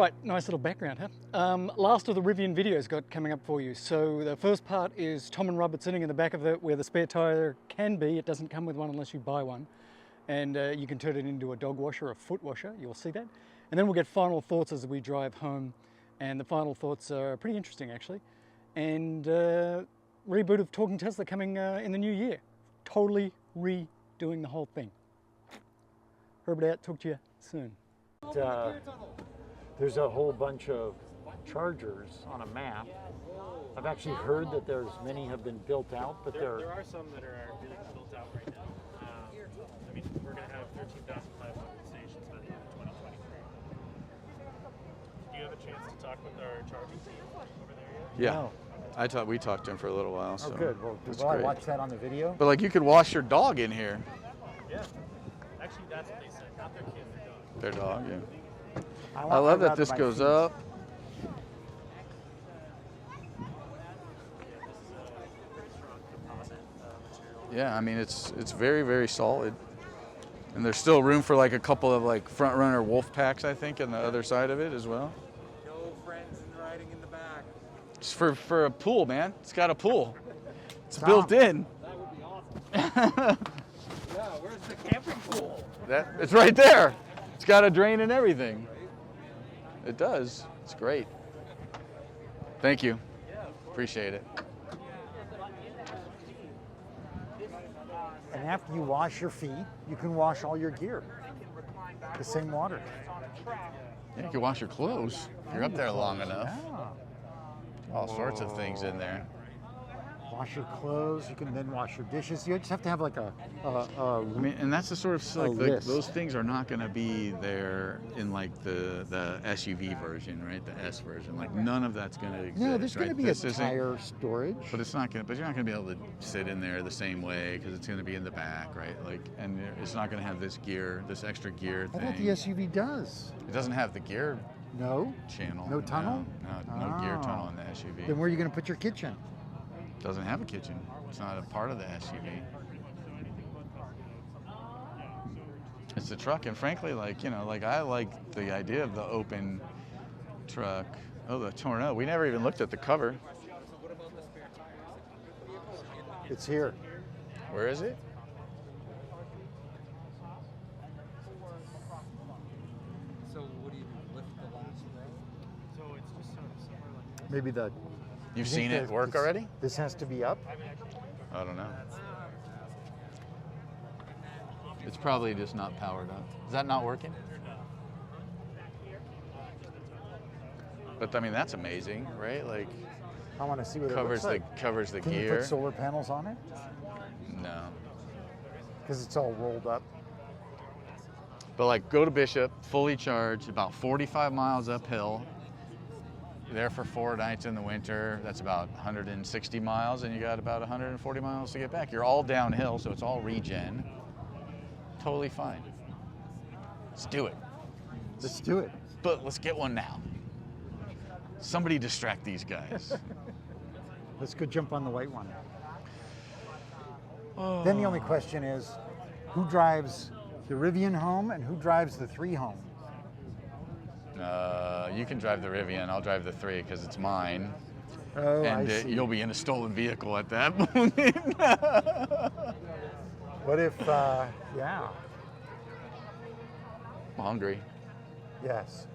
Right, nice little background, huh? Last of the Rivian videos got coming up for you. So the first part is Tom and Robert sitting in the back of it where the spare tire can be. It doesn't come with one unless you buy one. And you can turn it into a dog washer or a foot washer, you'll see that. And then we'll get final thoughts as we drive home. And the final thoughts are pretty interesting actually. And reboot of Talking Tesla coming in the new year. Totally redoing the whole thing. Herbert out, talk to you soon. There's a whole bunch of chargers on a map. I've actually heard that there's many have been built out, but there are some that are being built out right now. I mean, we're going to have 13,500 stations by the end of 2023. Do you have a chance to talk with our charging team over there yet? Yeah. No. We talked to him for a little while. So oh, good. Well, I watched that on the video? But like, you could wash your dog in here. Yeah. Actually, that's what they said. Not their kids, their dog. Their dog, yeah. I love that this goes up. Yeah, I mean it's very, very solid. And there's still room for like a couple of like front runner wolf packs, I think, on the other side of it as well. No friends and riding in the back. Just for a pool, man. It's got a pool. It's built in. That would be awesome. Yeah, where's the camping pool? It's right there. It's got a drain and everything. It does. It's great. Thank you. Appreciate it. And after you wash your feet, you can wash all your gear. The same water. Yeah, you can wash your clothes if you're up there long enough. Yeah. All sorts of things in there. Wash your clothes. You can then wash your dishes. You just have to have like I mean, and that's the sort of like those things are not going to be there in like the SUV version, right? The S version. Like none of that's going to exist. No, there's going to be This a tire storage. But it's not going. But you're not going to be able to sit in there the same way because it's going to be in the back, right? Like, and it's not going to have this gear, this extra gear thing. I thought the SUV does. It doesn't have the gear No. channel. No tunnel. No gear tunnel in the SUV. Then where are you going to put your kitchen? Doesn't have a kitchen. It's not a part of the SUV. It's the truck, and frankly, like, you know, like I like the idea of the open truck. Oh, the Tornado. We never even looked at the cover. It's here. Where is it? So what do you lift the last row? So it's just sort of somewhere like this. Maybe the. You've seen it work already? This has to be up. I don't know. It's probably just not powered up. Is that not working? But I mean, that's amazing, right? Like, I want to see what it looks like. Covers the Can gear. you put solar panels on it? No. Because it's all rolled up. But like, go to Bishop, fully charged, about 45 miles uphill. You're there for 4 nights in the winter. That's about 160 miles, and you got about 140 miles to get back. You're all downhill, so it's all regen. Totally fine. Let's do it. Let's do it. But let's get one now. Somebody distract these guys. Let's go jump on the white one. Oh. Then the only question is, who drives the Rivian home and who drives the 3 home? You can drive the Rivian. I'll drive the 3 because it's mine. Oh, And I see. you'll be in a stolen vehicle at that moment. What if, yeah, I'm hungry. yes.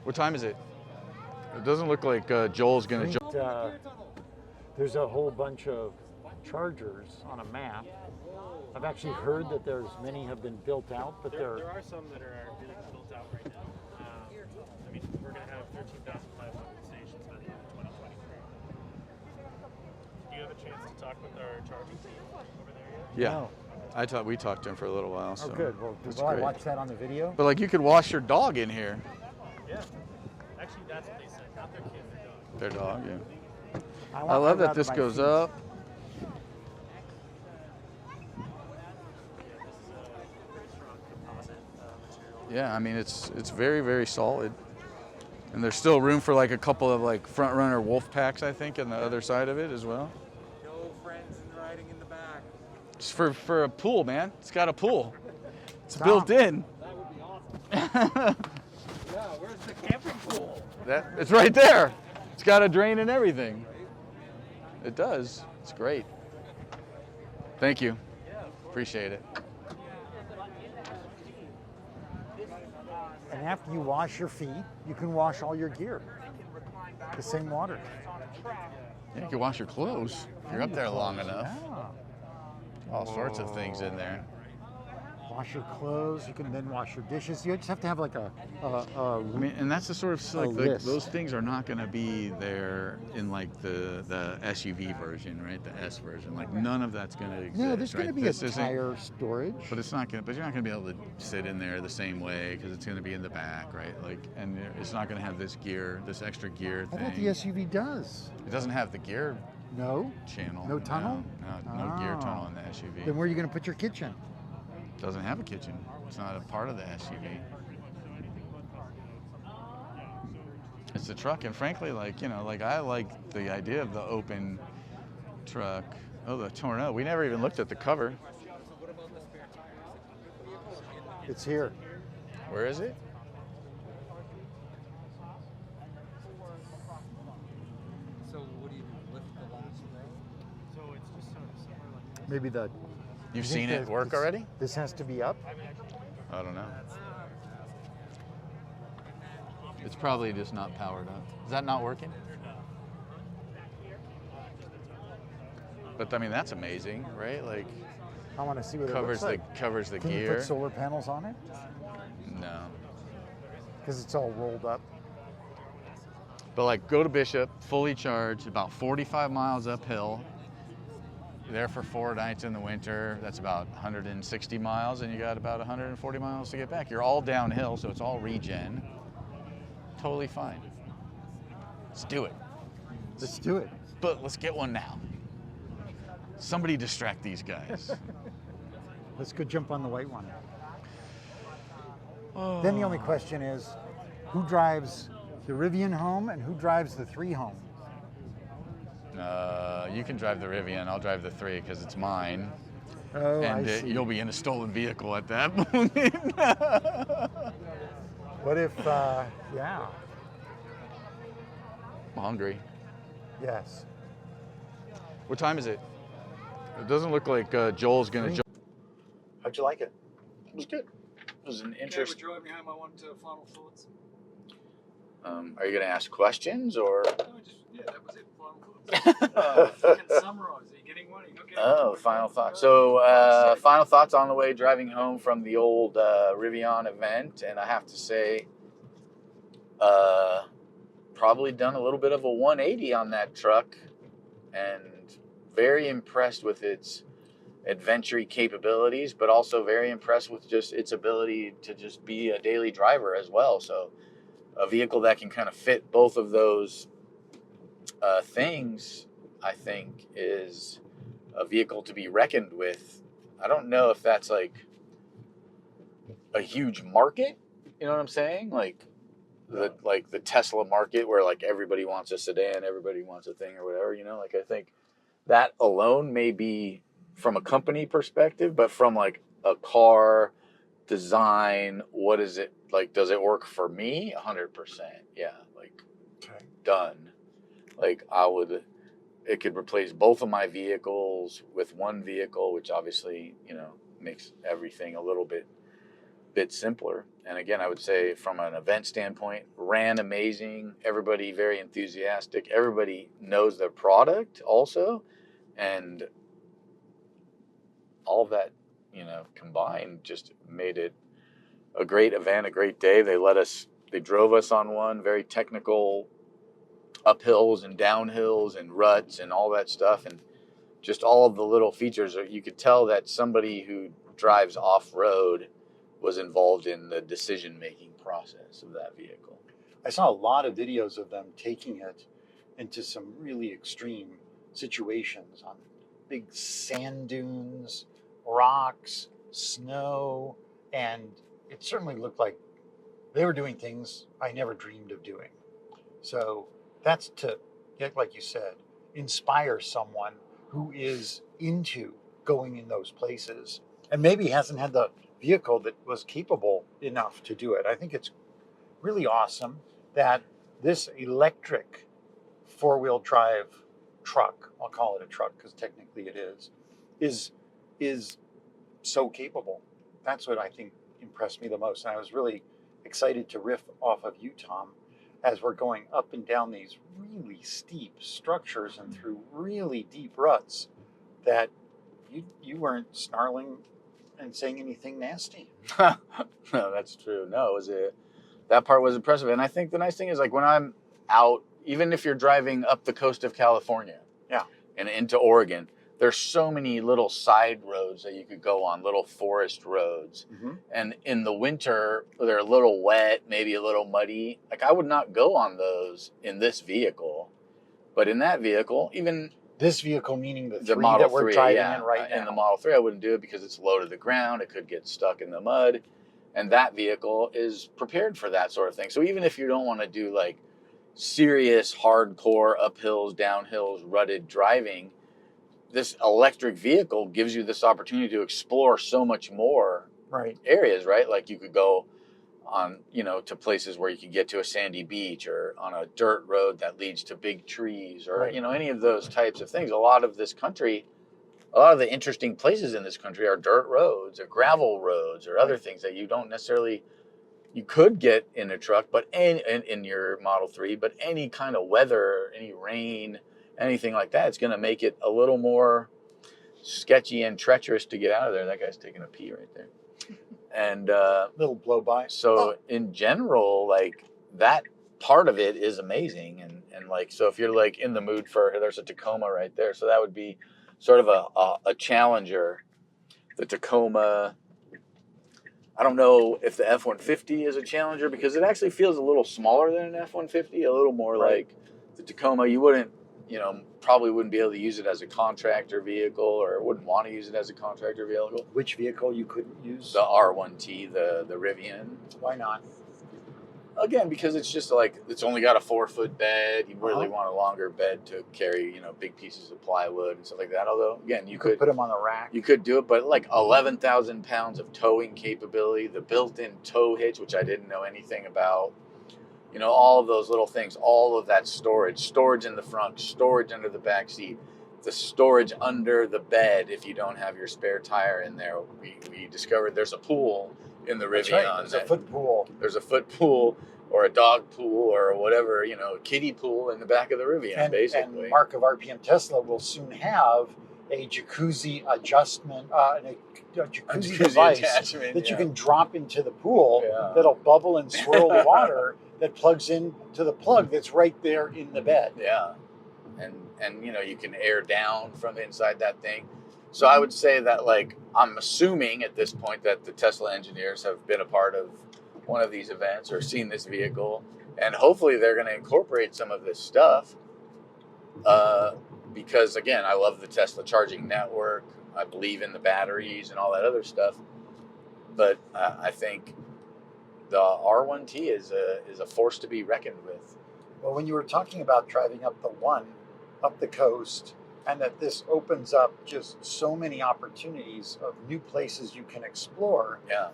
What time is it? It doesn't look like Joel's going to jump. There's a whole bunch of chargers on a map. I've actually heard that there's many have been built out, but There are some that are being built out right now. I mean, we're going to have 13,500 stations by the end of 2023. Do you have a chance to talk with our charging team over there yet? Yeah. We talked to him for a little while. So Oh, good. Well, that's I great. watched that on the video? But like, you could wash your dog in here. Yeah. Actually, that's what they said. Not their kids, their dog. Their dog, yeah. I love that this goes up. Yeah, I mean it's very, very solid. And there's still room for like a couple of like front runner wolf packs, I think, on the other side of it as well. No friends and riding in the back. Just for a pool, man. It's got a pool. It's built in. That would be awesome. Yeah, where's Where's the camping pool? It's right there. It's got a drain and everything. It does. It's great. Thank you. Appreciate it. And after you wash your feet, you can wash all your gear. The same water. Yeah, you can wash your clothes if you're up there long enough. Yeah. All sorts of things in there. Wash your clothes. You can then wash your dishes. You just have to have like I mean, and that's the sort of like list. those things are not going to be there in like the SUV version, right? The S version. Like none of that's going to exist. No, there's going right? to be This a isn't- tire storage. But it's not going. But you're not going to be able to sit in there the same way because it's going to be in the back, right? Like, and it's not going to have this gear, this extra gear I thing. thought the SUV does. It doesn't have the gear No. channel. No tunnel? No gear Oh. tunnel in the SUV. Then where are you going to put your kitchen? Doesn't have a kitchen. It's not a part of the SUV. It's the truck, and frankly, like, you know, like I like the idea of the open truck. Oh, the Tornado. We never even looked at the cover. It's here. Where is it? So what do you do? Lift the last row? So it's just sort of somewhere like Maybe the. You've you think seen it that work this- already? This has to be up. I don't know. It's probably just not powered up. Is that not working? But I mean, that's amazing, right? Like I want to see what covers it looks like. covers the Can you gear. put solar panels on it? No. Because it's all rolled up. But like go to Bishop, fully charged, about 45 miles uphill. There for 4 nights in the winter. That's about 160 miles, and you got about 140 miles to get back. You're all downhill, so it's all regen. Totally fine. Let's do it. Let's do it. But let's get one now. Somebody distract these guys. Let's go jump on the white one. Oh. Then the only question is, who drives the Rivian home and who drives the 3 home? You can drive the Rivian. I'll drive the 3 because it's mine. Oh, And I see. you'll be in a stolen vehicle at that moment. What if, yeah, I'm hungry. yes. What time is it? It doesn't look like Joel's gonna. How'd you like it? It was good. It was an Okay, we're interesting. driving home. I want final thoughts. Are you gonna ask questions or? No, yeah, that was it. Final thoughts. Fucking summarize. Are you getting one? Are you not getting Oh, one? final thoughts. So, final thoughts on the way driving home from the old Rivian event, and I have to say, probably done a little bit of a 180 on that truck, and very impressed with its adventure capabilities, but also very impressed with just its ability to just be a daily driver as well. So, a vehicle that can kind of fit both of those things, I think, is a vehicle to be reckoned with. I don't know if that's like a huge market, you know what I'm saying? Like the Tesla market where like everybody wants a sedan, everybody wants a thing or whatever, you know? Like I think that alone may be from a company perspective, but from like a car design, what is it like? Does it work for me? 100%. Yeah, like done. Like it could replace both of my vehicles with one vehicle, which obviously, you know, makes everything a little bit simpler. And again, I would say from an event standpoint, ran amazing. Everybody very enthusiastic. Everybody knows their product also. And all of that, you know, combined just made it a great event, a great day. They drove us on one, very technical uphills and downhills and ruts and all that stuff, and just all of the little features. You could tell that somebody who drives off-road was involved in the decision-making process of that vehicle. I saw a lot of videos of them taking it into some really extreme situations on big sand dunes, rocks, snow, and it certainly looked like they were doing things I never dreamed of doing. So that's to, like you said, inspire someone who is into going in those places and maybe hasn't had the vehicle that was capable enough to do it. I think it's really awesome that this electric four-wheel drive truck, I'll call it a truck because technically it is so capable. That's what I think impressed me the most. And I was really excited to riff off of you, Tom, as we're going up and down these really steep structures and through really deep ruts that you weren't snarling and saying anything nasty. No, that's true. No, that part was impressive. And I think the nice thing is, like, when I'm out, even if you're driving up the coast of California, Yeah. and into Oregon, there's so many little side roads that you could go on, little forest roads. Mm-hmm. And in the winter, they're a little wet, maybe a little muddy. Like, I would not go on those in this vehicle. But in that vehicle, even This vehicle, meaning the the three Model that we're 3, driving yeah, in right now. in the Model 3, I wouldn't do it because it's low to the ground. It could get stuck in the mud. And that vehicle is prepared for that sort of thing. So even if you don't want to do like serious, hardcore uphills, downhills, rutted driving, this electric vehicle gives you this opportunity to explore so much more Right. areas, right? Like you could go on, to places where you could get to a sandy beach or on a dirt road that leads to big trees or, Right. any of those types of things. A lot of the interesting places in this country are dirt roads or gravel roads or other things that you don't necessarily, you could get in a truck, but in your Model 3, but any kind of weather, any rain, anything like that, it's going to make it a little more sketchy and treacherous to get out of there. That guy's taking a pee right there. And Little blow by. so in general, like, that part of it is amazing. And like, so if you're like in the mood there's a Tacoma right there. So that would be sort of a Challenger. The Tacoma, I don't know if the F-150 is a Challenger because it actually feels a little smaller than an F-150, a little more Right. like the Tacoma. You wouldn't, probably wouldn't be able to use it as a contractor vehicle or wouldn't want to use it as a contractor vehicle. Which vehicle you couldn't use? The R1T, the Rivian. Why not? Again, because it's just like, it's only got a 4-foot bed. You really want a longer bed to carry, big pieces of plywood and stuff like that. Although, again, you could put them on the rack. You could do it, but like 11,000 pounds of towing capability, the built-in tow hitch, which I didn't know anything about. All of those little things, all of that storage in the front, storage under the back seat, the storage under the bed if you don't have your spare tire in there. We discovered there's a pool in the Rivian. That's right. There's a foot pool. There's a foot pool or a dog pool or whatever, kiddie pool in the back of the Rivian, basically. And Mark of RPM Tesla will soon have a jacuzzi adjustment, a jacuzzi device attachment, that you can drop into the pool Yeah. that'll bubble and swirl the water that plugs into the plug that's right there in the bed. Yeah. And you can air down from inside that thing. So I would say that, like, I'm assuming at this point that the Tesla engineers have been a part of one of these events or seen this vehicle, and hopefully they're going to incorporate some of this stuff. Because again, I love the Tesla charging network. I believe in the batteries and all that other stuff. But I think the R1T is a force to be reckoned with. Well, when you were talking about driving up the coast, and that this opens up just so many opportunities of new places you can explore. Yeah.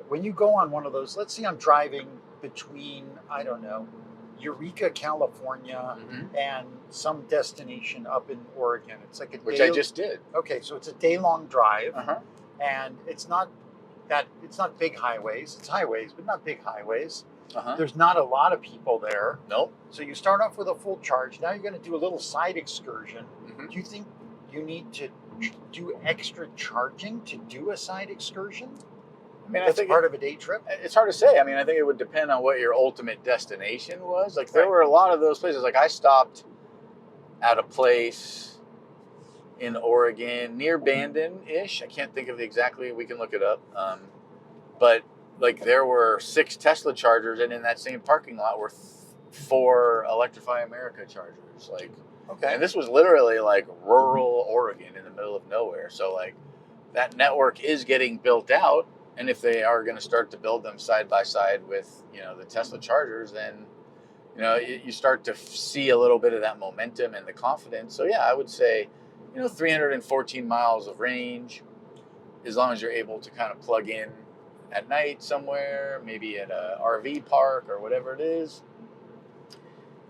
When you go on one of those, let's say I'm driving between, I don't know, Eureka, California, and some destination up in Oregon. It's like Which I just did. Okay, so it's a day-long drive, and it's not big highways. It's highways, but not big highways. There's not a lot of people there. Nope. So you start off with a full charge. Now you're going to do a little side excursion. Do you think you need to do extra charging to do a side excursion? I mean, That's I think part of a day trip? It's hard to say. I mean, I think it would depend on what your ultimate destination was. Like, there were a lot of those places. Like, I stopped at a place in Oregon near Bandon-ish. I can't think of exactly. We can look it up. But like, there were 6 Tesla chargers, and in that same parking lot were 4 Electrify America chargers. Like, Okay. and this was literally like rural Oregon in the middle of nowhere. So like, that network is getting built out, and if they are going to start to build them side by side with the Tesla chargers, then you start to see a little bit of that momentum and the confidence. So yeah, I would say 314 miles of range, as long as you're able to kind of plug in at night somewhere, maybe at a RV park or whatever it is.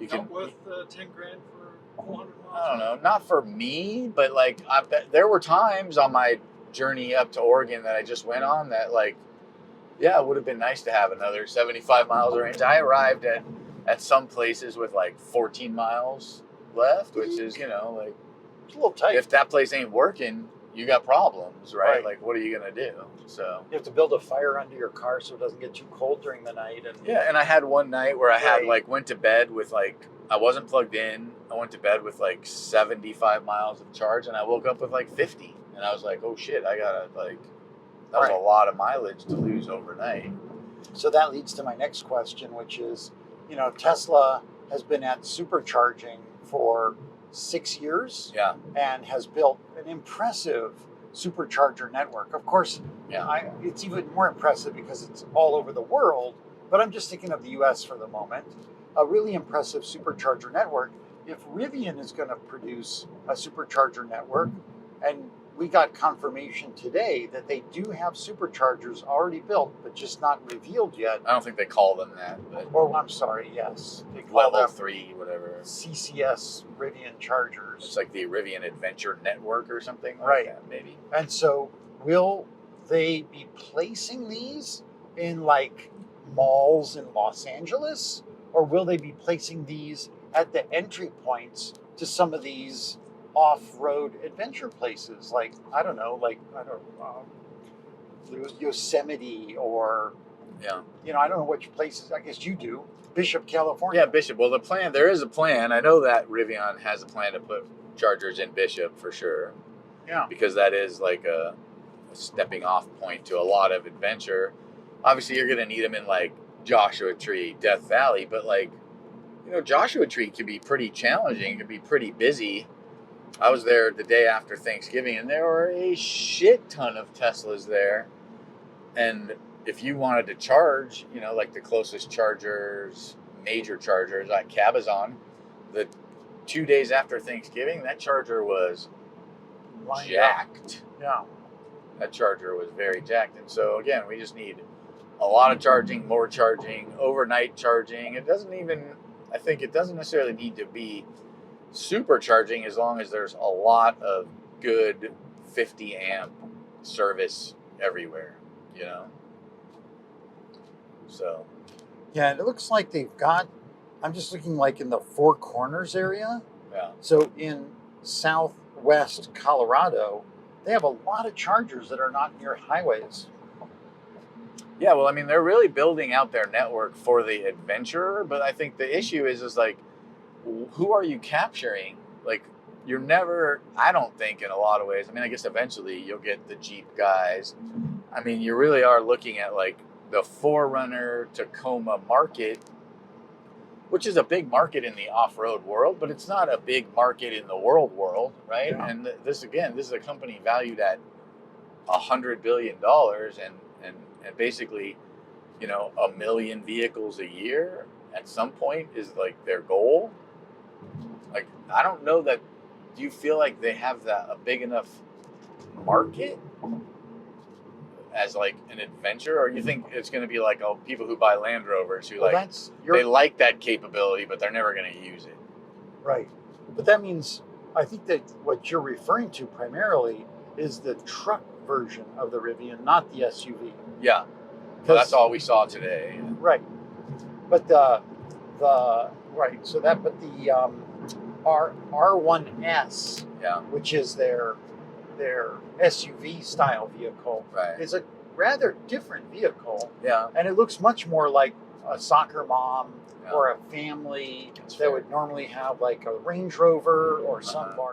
You can. Not worth 10 grand for 400 miles. I don't know, not for me, but like I bet there were times on my journey up to Oregon that I just went on that like, yeah, it would have been nice to have another 75 miles of range. I arrived at some places with like 14 miles left, which is, you know, like It's a little tight. if that place ain't working, you got problems, right? Right. Like, what are you gonna do? So You have to build a fire under your car so it doesn't get too cold during the night. And yeah, and I had one night where I had Right. like went to bed with like I wasn't plugged in. I went to bed with like 75 miles of charge, and I woke up with like 50, and I was like, oh shit, I gotta like that was Right. a lot of mileage to lose overnight. so that leads to my next question, which is, you know, Tesla has been at supercharging for 6 years Yeah, and has built an impressive supercharger network. Of course, yeah, it's even more impressive because it's all over the world, but I'm just thinking of the US for the moment. A really impressive supercharger network. If Rivian is going to produce a supercharger network, and we got confirmation today that they do have superchargers already built, but just not revealed yet. I don't think they call them that, but Or I'm sorry, yes, they call level them 3, whatever. CCS Rivian chargers. It's like the Rivian Adventure Network or something like Right. that, maybe. And so, will they be placing these in like malls in Los Angeles? Or will they be placing these at the entry points to some of these off-road adventure places? Like, I don't know, Yosemite, or, Yeah. you know, I don't know which places, I guess you do, Bishop, California. Yeah, Bishop. Well, there is a plan. I know that Rivian has a plan to put chargers in Bishop for sure, Yeah. because that is like a stepping off point to a lot of adventure. Obviously, you're going to need them in like Joshua Tree, Death Valley, but like, you know, Joshua Tree can be pretty challenging, it can be pretty busy. I was there the day after Thanksgiving, and there were a shit ton of Teslas there. And if you wanted to charge, you know, like the closest chargers, major chargers like Cabazon, the 2 days after Thanksgiving, that charger was Lined up. jacked. Yeah. That charger was very jacked. And so, again, we just need a lot of charging, more charging, overnight charging. It doesn't even, I think it doesn't necessarily need to be supercharging as long as there's a lot of good 50 amp service everywhere, you know? So, Yeah, it looks like they've got, I'm just looking like in the Four Corners area. yeah. So in southwest Colorado, they have a lot of chargers that are not near highways. Yeah, well, I mean, they're really building out their network for the adventurer, but I think the issue is like, who are you capturing? Like, you're never, I don't think in a lot of ways, I mean, I guess eventually you'll get the Jeep guys. I mean, you really are looking at like the Forerunner Tacoma market, which is a big market in the off-road world, but it's not a big market in the world, right? Yeah. And this is a company valued at $100 billion and basically, you know, 1 million vehicles a year at some point is like their goal. Like, I don't know that, do you feel like they have a big enough market as like an adventure, or you think it's going to be like people who buy Land Rovers who Well, like, that's they like that capability, but they're never going to use it. right. But that means, I think that what you're referring to primarily is the truck version of the Rivian, not the SUV. Yeah. Well, that's all we saw today. Right. But the right. So that, but the R1S, Yeah. which is their SUV style vehicle, Right. is a rather different vehicle, Yeah. and it looks much more like a soccer mom Yeah. or a family That's that fair. would normally have like a Range Rover or some Uh-huh. large.